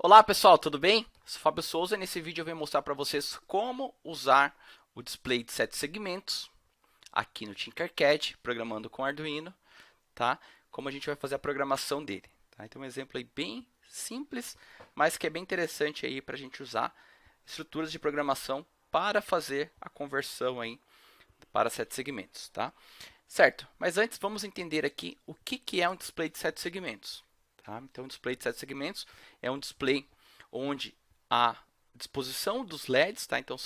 Olá pessoal, tudo bem? Eu sou Fábio Souza e nesse vídeo eu venho mostrar para vocês como usar o display de 7 segmentos aqui no Tinkercad, programando com Arduino, tá? Como a gente vai fazer a programação dele, tá? Então um exemplo aí bem simples, mas que é bem interessante aí para a gente usar estruturas de programação para fazer a conversão aí para 7 segmentos, tá? Certo, mas antes vamos entender aqui o que é um display de 7 segmentos. Tá? Então, um display de 7 segmentos é um display onde a disposição dos LEDs, tá? Então,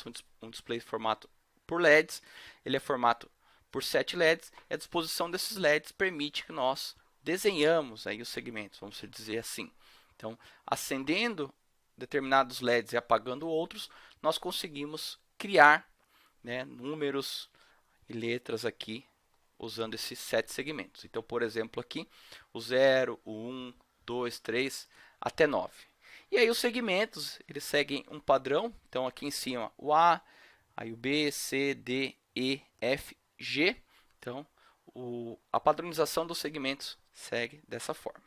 um display formato por LEDs, ele é formato por 7 LEDs, e a disposição desses LEDs permite que nós desenhamos aí os segmentos, vamos dizer assim. Então, acendendo determinados LEDs e apagando outros, nós conseguimos criar, né, números e letras aqui usando esses 7 segmentos. Então, por exemplo, aqui o 0, o 1, 2, 3 até 9. E aí os segmentos, eles seguem um padrão. Então, aqui em cima o A, aí o B, C, D, E, F, G. Então, a padronização dos segmentos segue dessa forma.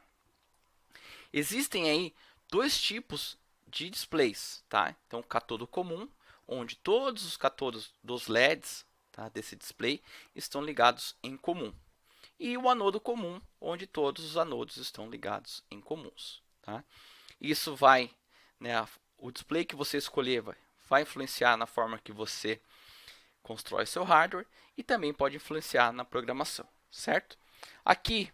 Existem aí dois tipos de displays, tá? Então, o catodo comum, onde todos os catodos dos LEDs, tá, desse display estão ligados em comum. E o anodo comum, onde todos os anodos estão ligados em comuns. Tá? Isso vai, né, o display que você escolher vai influenciar na forma que você constrói seu hardware e também pode influenciar na programação, certo? Aqui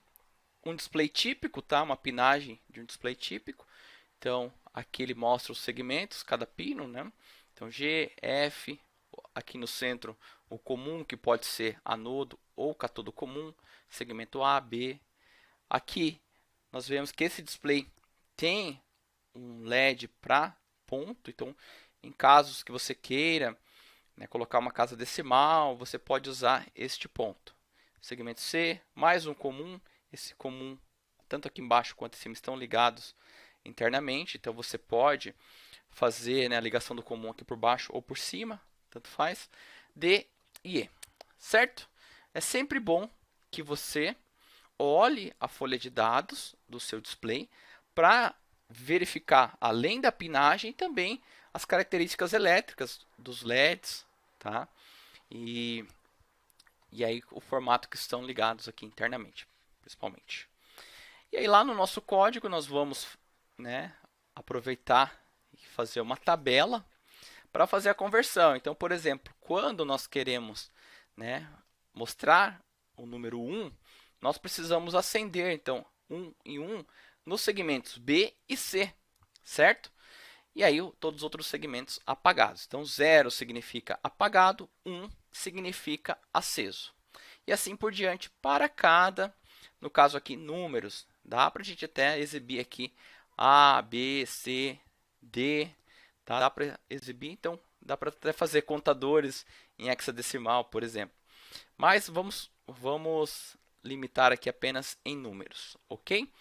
um display típico, tá? Uma pinagem de um display típico. Então aqui ele mostra os segmentos, cada pino, né? Então G, F, aqui no centro o comum, que pode ser anodo ou catodo comum, segmento A, B. Aqui nós vemos que esse display tem um LED para ponto, então em casos que você queira, né, colocar uma casa decimal, você pode usar este ponto. Segmento C, mais um comum, esse comum, tanto aqui embaixo quanto em cima, estão ligados internamente, então você pode fazer, né, a ligação do comum aqui por baixo ou por cima, tanto faz. D e E, certo? É sempre bom que você olhe a folha de dados do seu display para verificar, além da pinagem, também as características elétricas dos LEDs, tá? E, e aí o formato que estão ligados aqui internamente, principalmente. E aí lá no nosso código nós vamos, né, aproveitar e fazer uma tabela para fazer a conversão. Então, por exemplo, quando nós queremos, né, mostrar o número 1, nós precisamos acender, então, 1 e 1 nos segmentos B e C, certo? E aí todos os outros segmentos apagados. Então, 0 significa apagado, 1 significa aceso. E assim por diante para cada, no caso aqui, números. Dá para a gente até exibir aqui A, B, C, D, tá? Dá para exibir, então dá para até fazer contadores em hexadecimal, por exemplo. Mas vamos limitar aqui apenas em números, ok?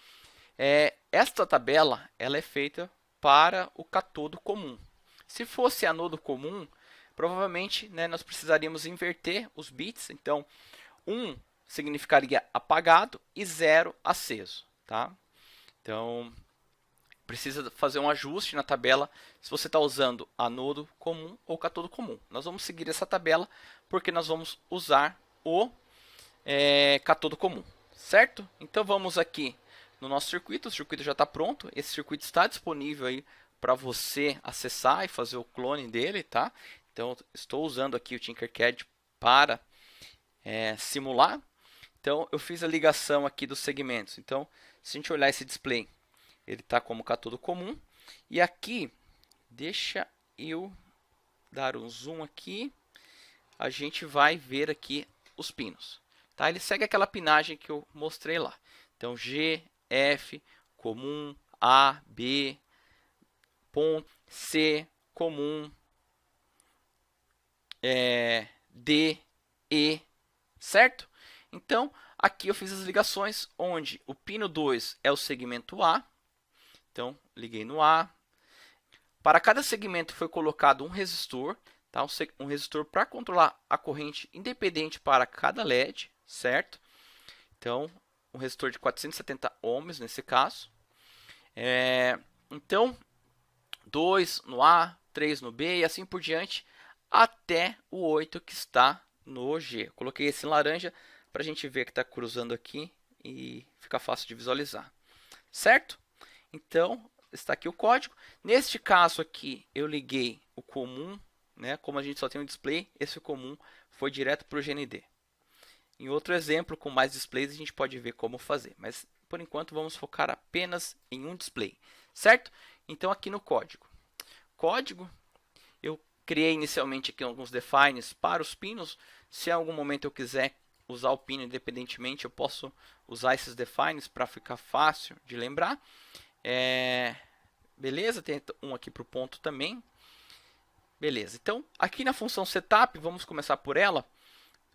Esta tabela ela é feita para o catodo comum. Se fosse anodo comum, provavelmente, né, nós precisaríamos inverter os bits. Então, 1 significaria apagado e 0 aceso. Tá? Então, precisa fazer um ajuste na tabela se você está usando anodo comum ou catodo comum. Nós vamos seguir essa tabela porque nós vamos usar o catodo comum, certo? Então vamos aqui no nosso circuito, o circuito já está pronto, esse circuito está disponível aí para você acessar e fazer o clone dele, tá? Então estou usando aqui o Tinkercad para simular. Então eu fiz a ligação aqui dos segmentos. Então se a gente olhar esse display, ele está como catodo comum. E aqui, deixa eu dar um zoom aqui, a gente vai ver aqui os pinos. Tá? Ele segue aquela pinagem que eu mostrei lá. Então G, F, comum, A, B, ponto, C, comum, D, E, certo? Então, aqui eu fiz as ligações onde o pino 2 é o segmento A. Então, liguei no A. Para cada segmento foi colocado um resistor, tá? Um resistor para controlar a corrente independente para cada LED, certo? Então, um resistor de 470 ohms nesse caso. Então, 2 no A, 3 no B e assim por diante, até o 8 que está no G. Coloquei esse laranja para a gente ver que está cruzando aqui e fica fácil de visualizar. Certo? Então, está aqui o código. Neste caso aqui, eu liguei o comum, né? Como a gente só tem um display, esse comum foi direto para o GND. Em outro exemplo, com mais displays, a gente pode ver como fazer. Mas, por enquanto, vamos focar apenas em um display. Certo? Então, aqui no código. Código, eu criei inicialmente aqui alguns defines para os pinos. Se em algum momento eu quiser usar o pino independentemente, eu posso usar esses defines para ficar fácil de lembrar. Beleza, tem um aqui para o ponto também. Beleza, então aqui na função setup, vamos começar por ela.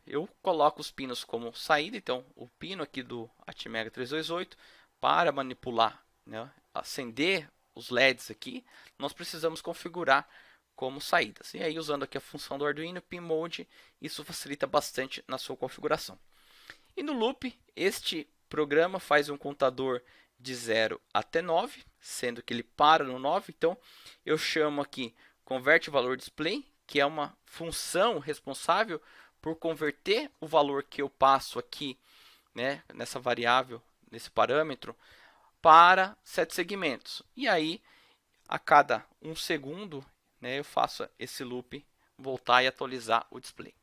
Eu coloco os pinos como saída, então o pino aqui do Atmega 328 para manipular, né, acender os LEDs aqui, nós precisamos configurar como saídas. E aí usando aqui a função do Arduino Pin Mode, isso facilita bastante na sua configuração. E no loop, este programa faz um contador de 0 até 9, sendo que ele para no 9. Então eu chamo aqui converte valor display, que é uma função responsável por converter o valor que eu passo aqui, né, nessa variável, nesse parâmetro, para 7 segmentos. E aí, a cada 1 segundo, né, eu faço esse loop voltar e atualizar o display.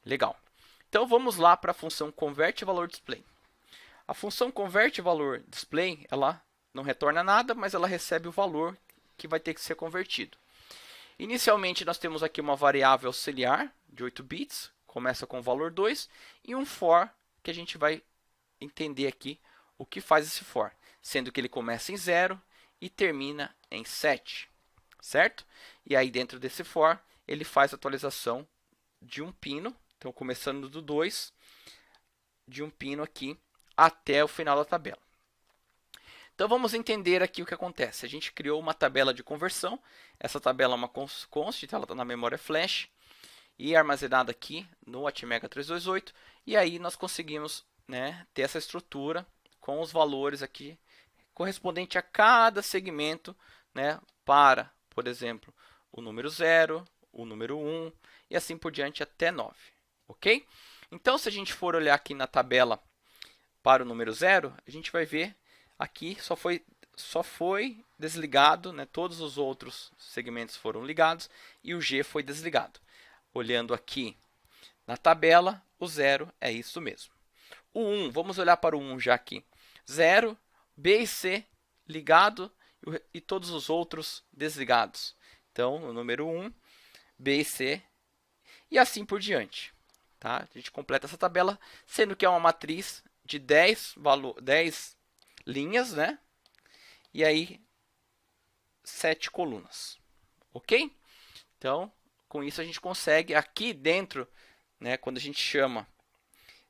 Legal. Então, vamos lá para a função converte valor display. A função converte valor display, ela não retorna nada, mas ela recebe o valor que vai ter que ser convertido. Inicialmente, nós temos aqui uma variável auxiliar de 8 bits, começa com o valor 2, e um for, que a gente vai entender aqui o que faz esse for, sendo que ele começa em 0 e termina em 7, certo? E aí, dentro desse for, ele faz a atualização de um pino, então começando do 2, de um pino aqui até o final da tabela. Então vamos entender aqui o que acontece. A gente criou uma tabela de conversão. Essa tabela é uma const, ela está na memória flash e armazenada aqui no Atmega 328. E aí nós conseguimos, né, ter essa estrutura com os valores aqui correspondente a cada segmento, né, para, por exemplo, o número 0, o número 1 e assim por diante até 9. Ok? Então, se a gente for olhar aqui na tabela para o número 0, a gente vai ver aqui só foi desligado, né? Todos os outros segmentos foram ligados e o G foi desligado. Olhando aqui na tabela, o 0 é isso mesmo. O 1, vamos olhar para o 1 já aqui. 0, B e C ligado e todos os outros desligados. Então, o número 1, B e C e assim por diante. Tá? A gente completa essa tabela, sendo que é uma matriz de 10 linhas, né? E aí 7 colunas, ok? Então, com isso a gente consegue aqui dentro, né? Quando a gente chama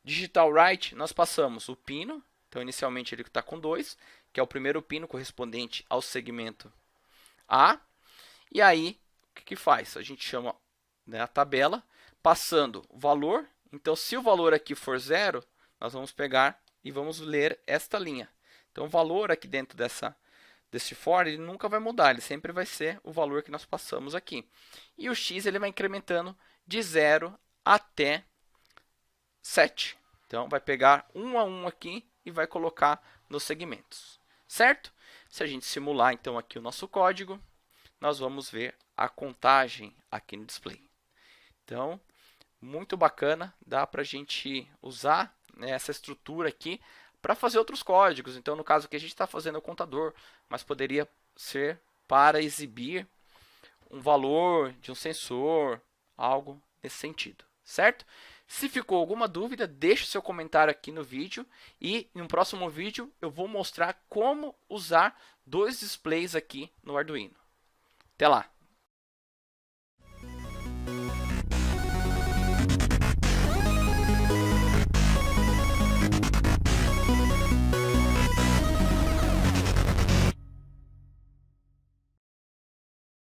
digital write, nós passamos o pino. Então, inicialmente ele está com 2, que é o primeiro pino correspondente ao segmento A. E aí, o que faz? A gente chama, né, a tabela, passando o valor. Então, se o valor aqui for 0, nós vamos pegar e vamos ler esta linha. Então, o valor aqui dentro desse for, ele nunca vai mudar, ele sempre vai ser o valor que nós passamos aqui. E o x ele vai incrementando de 0 até 7. Então, vai pegar um a um aqui e vai colocar nos segmentos, certo? Se a gente simular, então, aqui o nosso código, nós vamos ver a contagem aqui no display. Então, muito bacana, dá para a gente usar, né, essa estrutura aqui para fazer outros códigos. Então, no caso aqui, a gente está fazendo o contador, mas poderia ser para exibir um valor de um sensor, algo nesse sentido, certo? Se ficou alguma dúvida, deixe seu comentário aqui no vídeo e no próximo vídeo eu vou mostrar como usar 2 displays aqui no Arduino. Até lá!